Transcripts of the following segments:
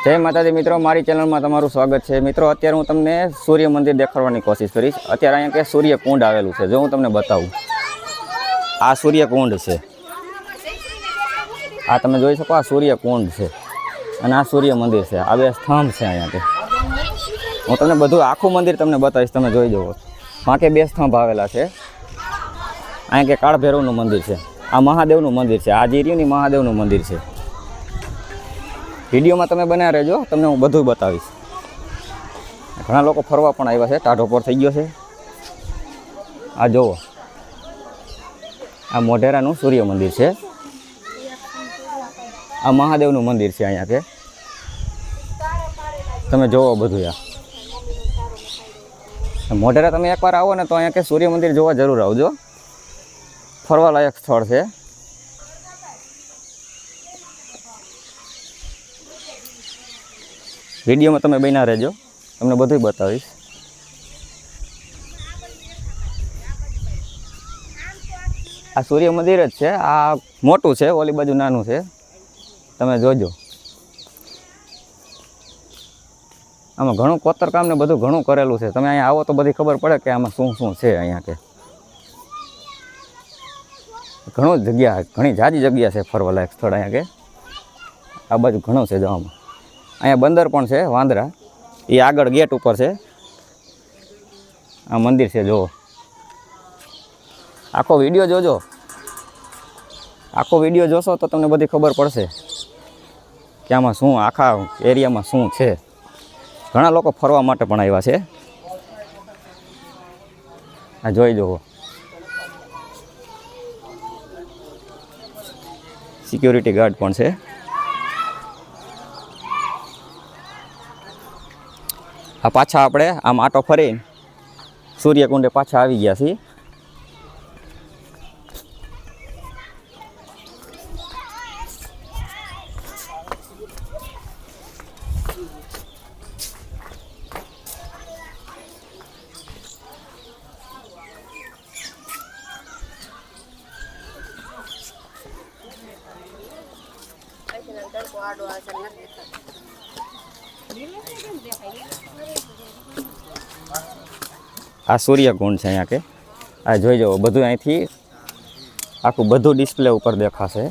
जय माताजी मित्रों, मारी चैनल में तमारुं स्वागत है। मित्रों, अत्यारे हूँ तमने सूर्य मंदिर देखाडवानी कोशिश करीश। अत्यारे अहींया के सूर्य कुंड आवेलुं छे, जो हूँ तमने बतावुं। आ सूर्य कुंड छे, आ तमे जोई शको। आ सूर्य कुंड छे अने आ सूर्य मंदिर छे। आ बे स्तंभ छे अहींया के। हूँ तमने बधुं आखुं मंदिर तमने बतावीश, तमे जोई जवो। बाकी बे स्तंभ आवेला छे। अहींया के काळ भैरवनुं मंदिर छे। आ महादेवनुं मंदिर छे। आ जे रह्युं ने महादेवनुं मंदिर छे। विडियो में तमे बन्या रहेजो, तमने हूँ बधुं बतावीश। घणा लोको फरवा पण आव्या छे। टाढो पर थई गयो छे। आ जोवो, आ मोढेरानुं सूर्य मंदिर छे। आ महादेवनुं मंदिर छे। अहींया के तमे जोवो बधुं। आ मोढेरा तमे एकवार आवो ने तो अहींया के सूर्य मंदिर जोवा जरूर आवजो। फरवा लायक स्थळ छे। विडियो में तमे बन्या रहेजो, तमने बधुं बतावीश। आ सूर्य मंदिर ज छे। आ मोटुं छे, ओली बाजू नानुं छे। तमे जोजो। आमां घणुं कोतरकाम ने बधुं घणुं करेलुं छे। तमे अहींया आवो तो बधी खबर पड़े के आमां शुं शुं छे। अहींया के घणुं जग्या, घणी जाजी जग्या छे फरवा लायक स्थळ। अहींया के आ बाजू घणुं छे। जो आमां अहींया बंदर पण छे, वांदरा। ए आगळ गेट उपर छे। आ मंदिर छे, जो आखो विडियो जोजो। आखो विडियो जोशो तो तमने बधी खबर पड़शे के आमां शुं, आखा एरिया में शुं छे। घणा लोको फरवा माटे पण आव्या छे। आ जोई जोवो। सिक्योरिटी गार्ड पण छे। आ पाछा आपणे आम आटो फरीने सूर्यकुंडे पाछा आवी गया छीए। आ सूर्यकुंड है। अहींया के आ जोई जवो। बधुं अहींथी आखुं बधुं डिस्प्ले उपर देखाशे।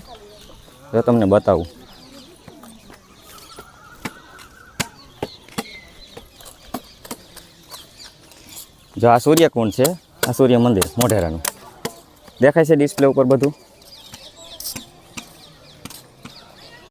जो तमने बतावुं। जो आ सूर्यकुंड है, आ सूर्य मंदिर मोढेरानुं देखाय छे डिस्प्ले उपर बधुं।